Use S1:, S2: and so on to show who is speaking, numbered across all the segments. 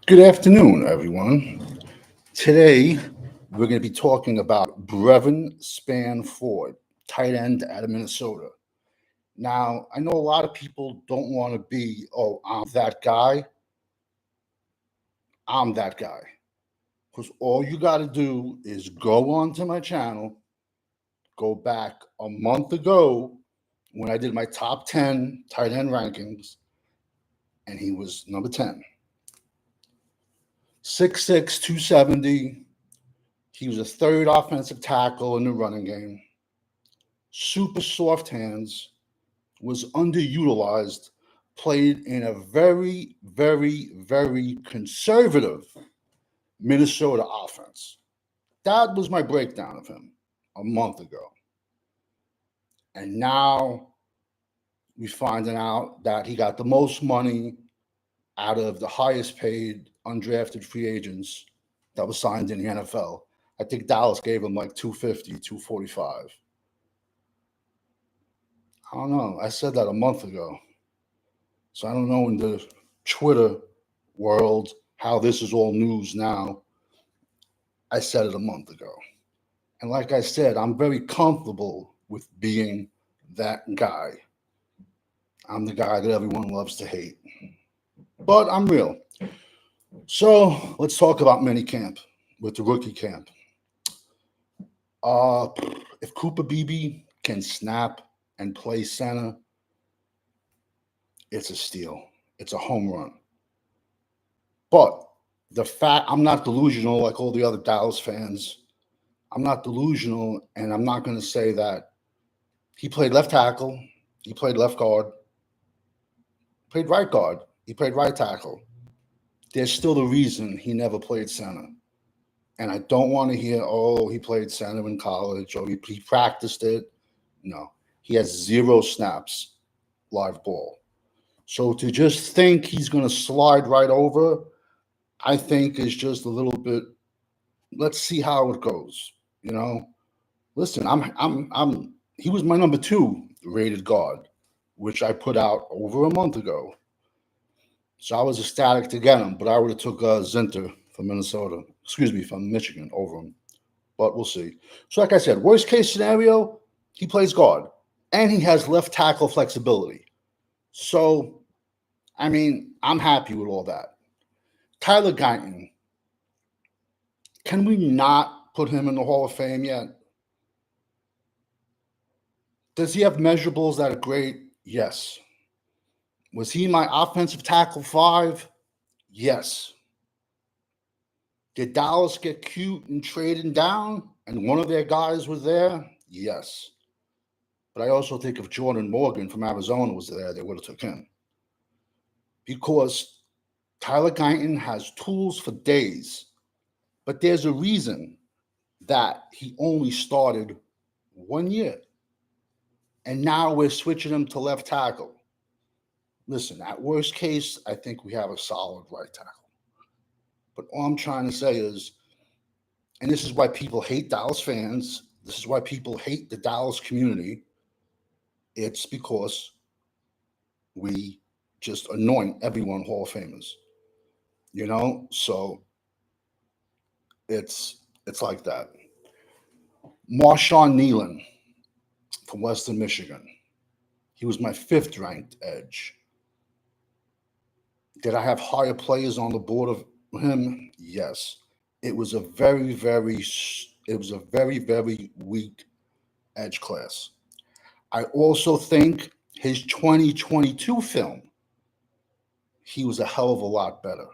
S1: Good afternoon, everyone. Today, we're going to be talking about Brevyn Spann-Ford, tight end out of Minnesota. Now, I know a lot of people don't want to be, oh, I'm that guy. I'm that guy. Because all you got to do is go onto my channel, go back a month ago when I did my top 10 tight end rankings, and he was number 10. 6'6", 270. He was a third offensive tackle in the running game. Super soft hands, was underutilized, played in a very, very, very conservative Minnesota offense. That was my breakdown of him a month ago. And now we're finding out that he got the most money out of the highest paid undrafted free agents that was signed in the NFL. I think Dallas gave him like 250, 245. I don't know. I said that a month ago. So I don't know in the Twitter world how this is all news now. I said it a month ago. And like I said, I'm very comfortable with being that guy. I'm the guy that everyone loves to hate. But I'm real. So let's talk about minicamp with the rookie camp. If Cooper Beebe can snap and play center, it's a steal. It's a home run. But the fact, I'm not delusional like all the other Dallas fans. I'm not delusional, and I'm not going to say that he played left tackle, he played left guard, played right guard, he played right tackle. There's still a reason he never played center. And I don't want to hear, oh, he played center in college, or he practiced it. No, he has 0 snaps live ball. So to just think he's going to slide right over, I think is just a little bit, let's see how it goes. You know, listen, he was my number 2 rated guard, which I put out over a month ago. So I was ecstatic to get him, but I would have took Zinter from from Michigan over him. But we'll see. So like I said, worst case scenario, he plays guard, and he has left tackle flexibility. So, I mean, I'm happy with all that. Tyler Guyton, can we not put him in the Hall of Fame yet? Does he have measurables that are great? Yes. Was he my offensive tackle 5? Yes. Did Dallas get cute and trade him down and one of their guys was there? Yes. But I also think if Jordan Morgan from Arizona was there, they would have took him. Because Tyler Guyton has tools for days. But there's a reason that he only started 1 year. And now we're switching him to left tackle. Listen, at worst case, I think we have a solid right tackle. But all I'm trying to say is, and this is why people hate Dallas fans, this is why people hate the Dallas community, it's because we just anoint everyone Hall of Famers. You know? So it's like that. Marshawn Nealon from Western Michigan. He was my 5th ranked edge. Did I have higher players on the board of him? Yes. It was a very, very weak edge class. I also think his 2022 film, he was a hell of a lot better.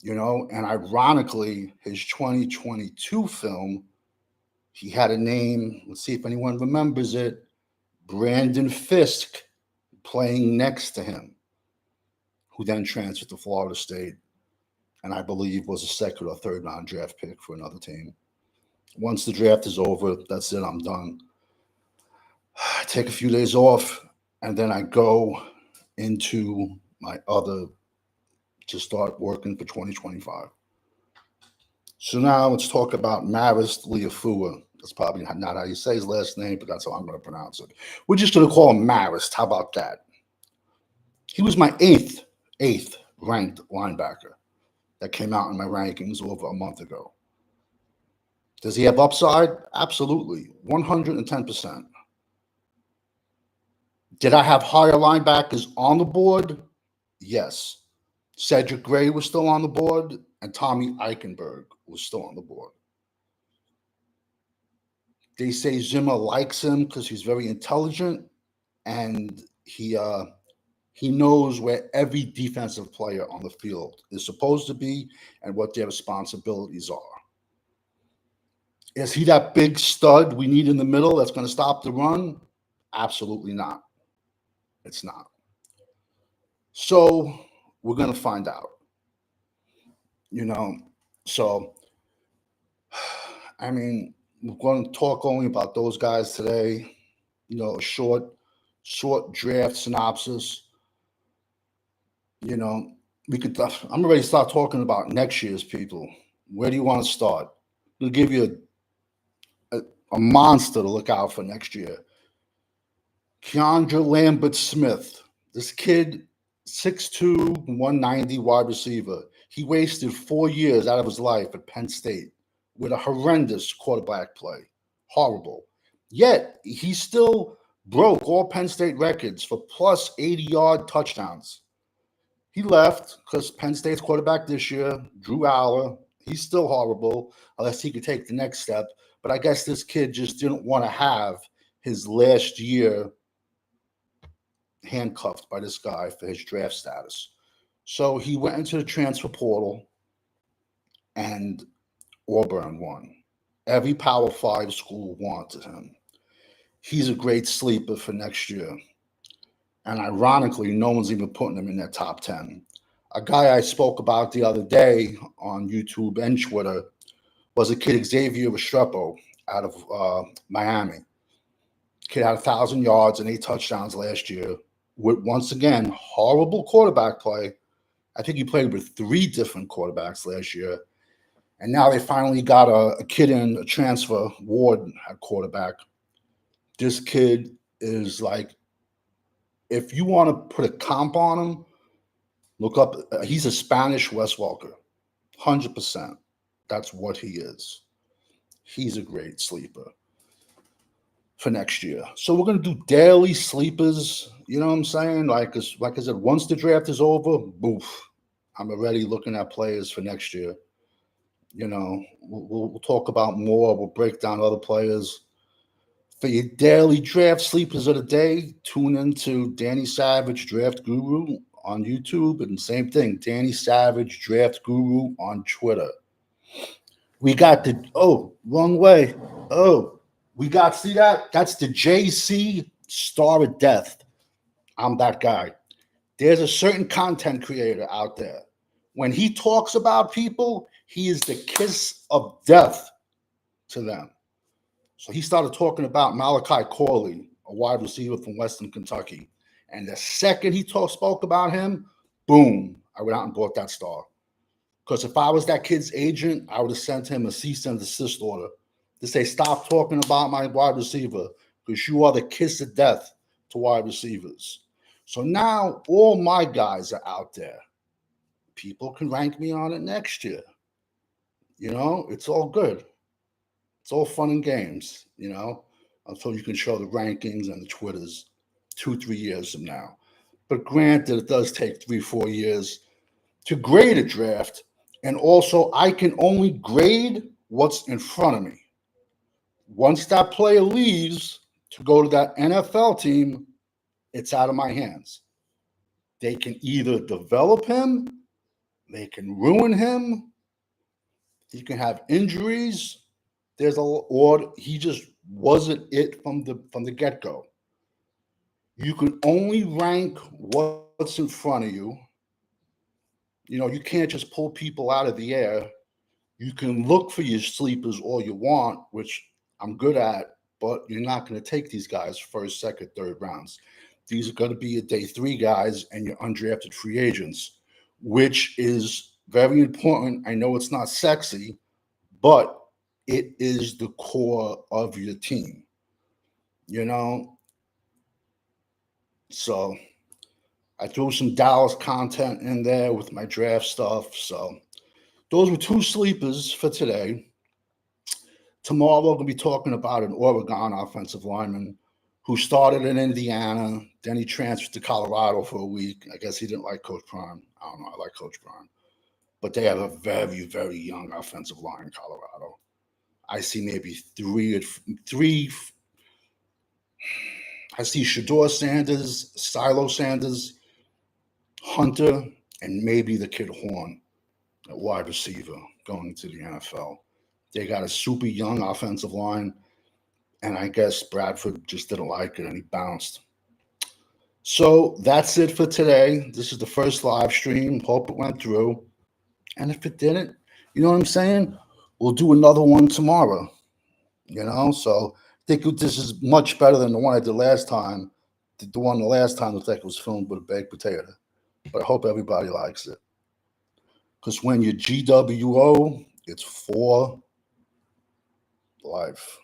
S1: You know, and ironically, his 2022 film, he had a name, let's see if anyone remembers it, Brandon Fisk playing next to him, who then transferred to Florida State, and I believe was a 2nd or 3rd round draft pick for another team. Once the draft is over, that's it, I'm done. I take a few days off, and then I go into my other to start working for 2025. So now let's talk about Maris Liafua. That's probably not how you say his last name, but that's how I'm going to pronounce it. We're just going to call him Marist. How about that? He was my eighth ranked linebacker. that came out in my rankings over a month ago. Does he have upside? Absolutely, 110%. Did I have higher linebackers on the board? Yes. Cedric Gray was still on the board, and Tommy Eichenberg was still on the board. They say Zimmer likes him because he's very intelligent and he knows where every defensive player on the field is supposed to be and what their responsibilities are. Is he that big stud we need in the middle that's going to stop the run? Absolutely not. It's not. So we're going to find out. You know, so I mean, we're going to talk only about those guys today. You know, a short draft synopsis. You know, we could. I'm ready to start talking about next year's people. Where do you want to start? We'll give you a monster to look out for next year. Keandre Lambert Smith. This kid, 6'2", 190 wide receiver. He wasted 4 years out of his life at Penn State with a horrendous quarterback play. Horrible. Yet, he still broke all Penn State records for plus 80-yard touchdowns. He left because Penn State's quarterback this year, Drew Aller, he's still horrible unless he could take the next step. But I guess this kid just didn't want to have his last year handcuffed by this guy for his draft status. So he went into the transfer portal and Auburn won. Every Power 5 school wanted him. He's a great sleeper for next year. And ironically, no one's even putting him in their top 10. A guy I spoke about the other day on YouTube and Twitter was a kid, Xavier Restrepo, out of Miami. Kid had 1,000 yards and 8 touchdowns last year with, once again, horrible quarterback play. I think he played with 3 different quarterbacks last year. And now they finally got a kid in, a transfer, Ward at quarterback. This kid is like, if you want to put a comp on him, look up, he's a Spanish Wes Welker, 100%. That's what he is. He's a great sleeper for next year. So we're going to do daily sleepers. You know what I'm saying? Like I said, once the draft is over, boof, I'm already looking at players for next year. You know, we'll talk about more. We'll break down other players. For your daily draft sleepers of the day, tune into Danny Savage Draft Guru on YouTube, and same thing, Danny Savage Draft Guru on Twitter. We got wrong way. See that? That's the JC Star of Death. I'm that guy. There's a certain content creator out there. When he talks about people, he is the kiss of death to them. So he started talking about Malachi Corley, a wide receiver from Western Kentucky. And the second he spoke about him, boom, I went out and bought that star. Because if I was that kid's agent, I would have sent him a cease and desist order to say, stop talking about my wide receiver because you are the kiss of death to wide receivers. So now all my guys are out there. People can rank me on it next year. You know, it's all good. It's all fun and games, you know, until you can show the rankings and the Twitters 2-3 years from now. But granted, it does take 3-4 years to grade a draft. And also, I can only grade what's in front of me. Once that player leaves to go to that NFL team, it's out of my hands. They can either develop him, they can ruin him, he can have injuries. Or he just wasn't it from the get-go. You can only rank what's in front of you. You know, you can't just pull people out of the air. You can look for your sleepers all you want, which I'm good at, but you're not going to take these guys first, second, third rounds. These are going to be your day 3 guys and your undrafted free agents, which is very important. I know it's not sexy, but it is the core of your team, you know? So I threw some Dallas content in there with my draft stuff. So those were two sleepers for today. Tomorrow, we're going to be talking about an Oregon offensive lineman who started in Indiana. Then he transferred to Colorado for a week. I guess he didn't like Coach Prime. I don't know. I like Coach Prime. But they have a very, very young offensive line in Colorado. I see maybe three. I see Shador Sanders, Silo Sanders, Hunter, and maybe the kid Horn, a wide receiver, going to the NFL. They got a super young offensive line, and I guess Bradford just didn't like it, and he bounced. So that's it for today. This is the first live stream. Hope it went through. And if it didn't, you know what I'm saying? We'll do another one tomorrow. So I think this is much better than the one I did last time. The one the last time looked like it was filmed with a baked potato. But I hope everybody likes it. Because when you're GWO, it's for life.